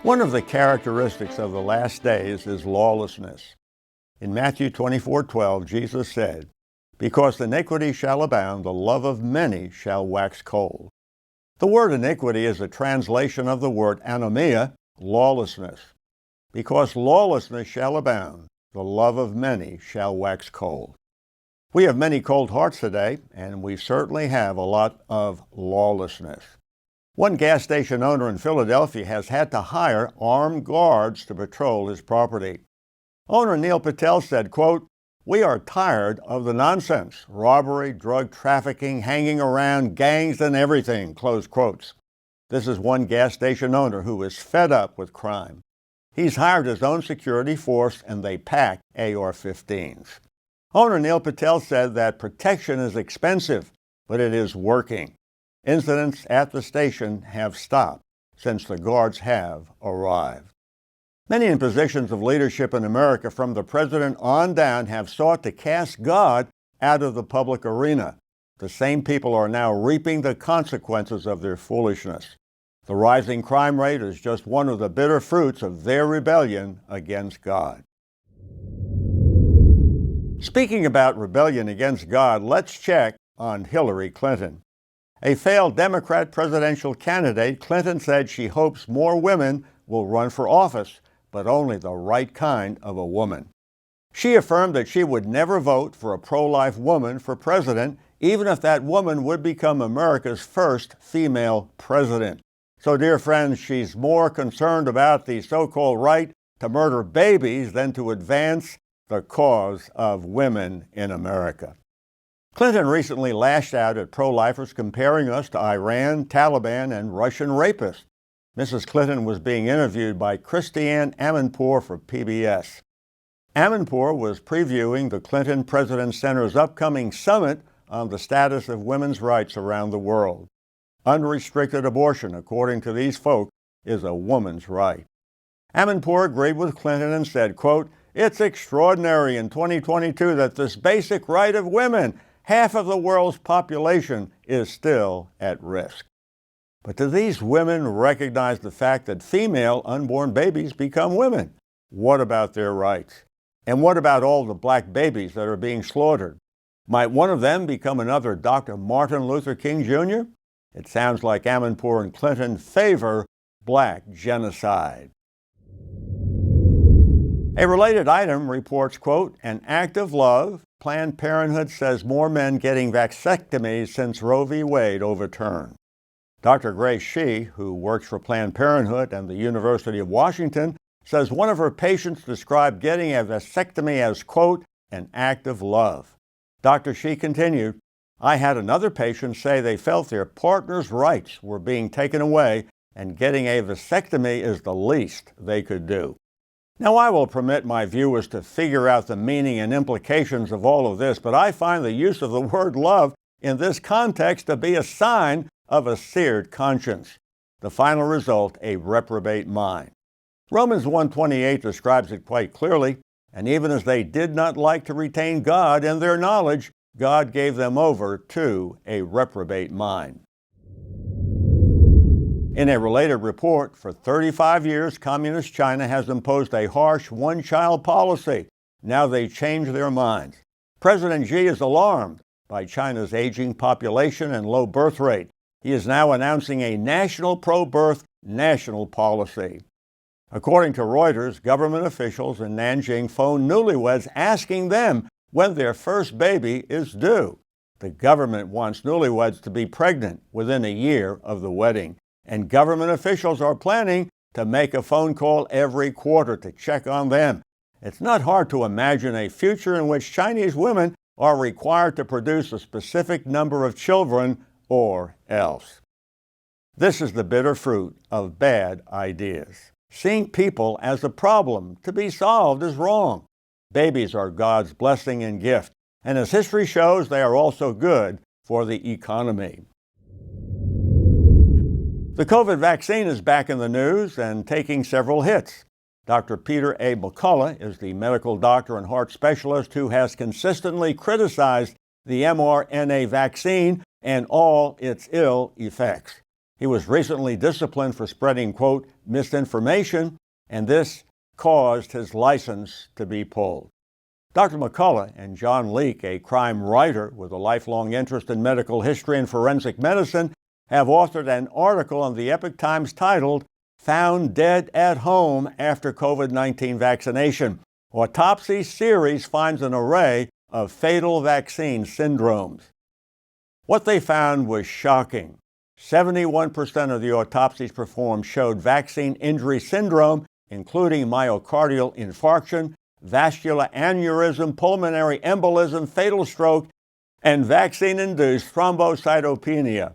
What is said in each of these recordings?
One of the characteristics of the last days is lawlessness. In Matthew 24:12, Jesus said, "Because iniquity shall abound, the love of many shall wax cold." The word iniquity is a translation of the word anomia, lawlessness. Because lawlessness shall abound, the love of many shall wax cold. We have many cold hearts today, and we certainly have a lot of lawlessness. One gas station owner in Philadelphia has had to hire armed guards to patrol his property. Owner Neil Patel said, quote, "We are tired of the nonsense, robbery, drug trafficking, hanging around, gangs and everything," close quotes. This is one gas station owner who is fed up with crime. He's hired his own security force and they pack AR-15s. Owner Neil Patel said that protection is expensive, but it is working. Incidents at the station have stopped since the guards have arrived. Many in positions of leadership in America, from the president on down, have sought to cast God out of the public arena. The same people are now reaping the consequences of their foolishness. The rising crime rate is just one of the bitter fruits of their rebellion against God. Speaking about rebellion against God, let's check on Hillary Clinton. A failed Democrat presidential candidate, Clinton said she hopes more women will run for office, but only the right kind of a woman. She affirmed that she would never vote for a pro-life woman for president, even if that woman would become America's first female president. So, dear friends, she's more concerned about the so-called right to murder babies than to advance the cause of women in America. Clinton recently lashed out at pro-lifers, comparing us to Iran, Taliban, and Russian rapists. Mrs. Clinton was being interviewed by Christiane Amanpour for PBS. Amanpour was previewing the Clinton President's Center's upcoming summit on the status of women's rights around the world. Unrestricted abortion, according to these folk, is a woman's right. Amanpour agreed with Clinton and said, quote, "It's extraordinary in 2022 that this basic right of women, half of the world's population, is still at risk." But do these women recognize the fact that female unborn babies become women? What about their rights? And what about all the black babies that are being slaughtered? Might one of them become another Dr. Martin Luther King Jr.? It sounds like Amanpour and Clinton favor black genocide. A related item reports, quote, "An act of love. Planned Parenthood says more men getting vasectomies since Roe v. Wade overturned." Dr. Grace Shih, who works for Planned Parenthood and the University of Washington, says one of her patients described getting a vasectomy as, quote, "an act of love." Dr. Shih continued, "I had another patient say they felt their partner's rights were being taken away and getting a vasectomy is the least they could do." Now, I will permit my viewers to figure out the meaning and implications of all of this, but I find the use of the word love in this context to be a sign of a seared conscience. The final result, a reprobate mind. Romans 1:28 describes it quite clearly, "And even as they did not like to retain God in their knowledge, God gave them over to a reprobate mind." In a related report, for 35 years, Communist China has imposed a harsh one-child policy. Now they change their minds. President Xi is alarmed by China's aging population and low birth rate. He is now announcing a national pro-birth national policy. According to Reuters, government officials in Nanjing phoned newlyweds asking them when their first baby is due. The government wants newlyweds to be pregnant within a year of the wedding. And government officials are planning to make a phone call every quarter to check on them. It's not hard to imagine a future in which Chinese women are required to produce a specific number of children or else. This is the bitter fruit of bad ideas. Seeing people as a problem to be solved is wrong. Babies are God's blessing and gift, and as history shows, they are also good for the economy. The COVID vaccine is back in the news and taking several hits. Dr. Peter A. McCullough is the medical doctor and heart specialist who has consistently criticized the mRNA vaccine and all its ill effects. He was recently disciplined for spreading, quote, misinformation, and this caused his license to be pulled. Dr. McCullough and John Leake, a crime writer with a lifelong interest in medical history and forensic medicine, have authored an article on the Epoch Times titled, Found Dead at Home After COVID-19 Vaccination. Autopsy series finds an array of fatal vaccine syndromes. What they found was shocking. 71% of the autopsies performed showed vaccine injury syndrome, including myocardial infarction, vascular aneurysm, pulmonary embolism, fatal stroke, and vaccine-induced thrombocytopenia.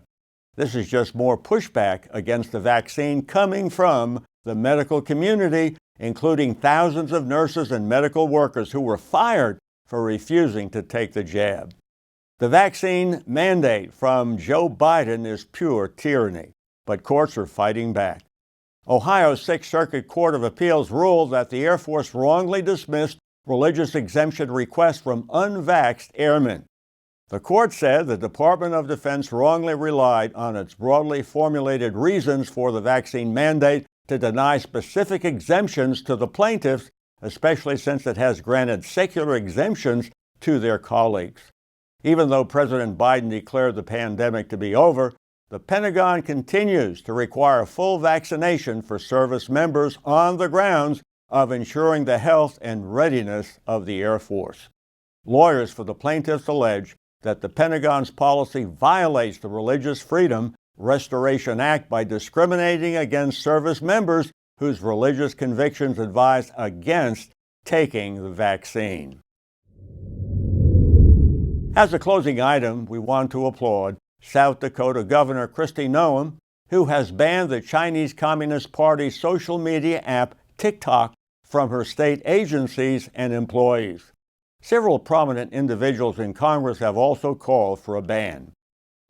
This is just more pushback against the vaccine coming from the medical community, including thousands of nurses and medical workers who were fired for refusing to take the jab. The vaccine mandate from Joe Biden is pure tyranny, but courts are fighting back. Ohio's Sixth Circuit Court of Appeals ruled that the Air Force wrongly dismissed religious exemption requests from unvaxxed airmen. The court said the Department of Defense wrongly relied on its broadly formulated reasons for the vaccine mandate to deny specific exemptions to the plaintiffs, especially since it has granted secular exemptions to their colleagues. Even though President Biden declared the pandemic to be over, the Pentagon continues to require full vaccination for service members on the grounds of ensuring the health and readiness of the Air Force. Lawyers for the plaintiffs allege that the Pentagon's policy violates the Religious Freedom Restoration Act by discriminating against service members whose religious convictions advise against taking the vaccine. As a closing item, we want to applaud South Dakota Governor Kristi Noem, who has banned the Chinese Communist Party's social media app TikTok from her state agencies and employees. Several prominent individuals in Congress have also called for a ban.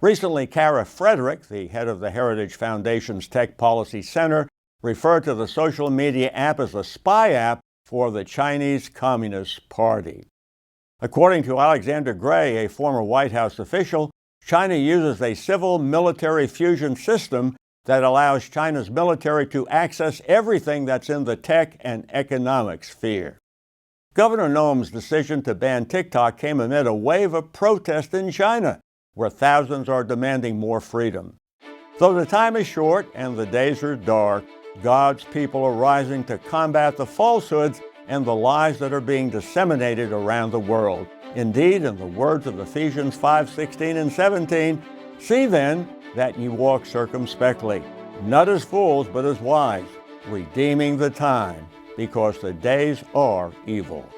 Recently, Kara Frederick, the head of the Heritage Foundation's Tech Policy Center, referred to the social media app as a spy app for the Chinese Communist Party. According to Alexander Gray, a former White House official, China uses a civil-military fusion system that allows China's military to access everything that's in the tech and economic sphere. Governor Noem's decision to ban TikTok came amid a wave of protest in China, where thousands are demanding more freedom. Though the time is short and the days are dark, God's people are rising to combat the falsehoods and the lies that are being disseminated around the world. Indeed, in the words of Ephesians 5:16 and 17, see then that ye walk circumspectly, not as fools but as wise, redeeming the time, because the days are evil.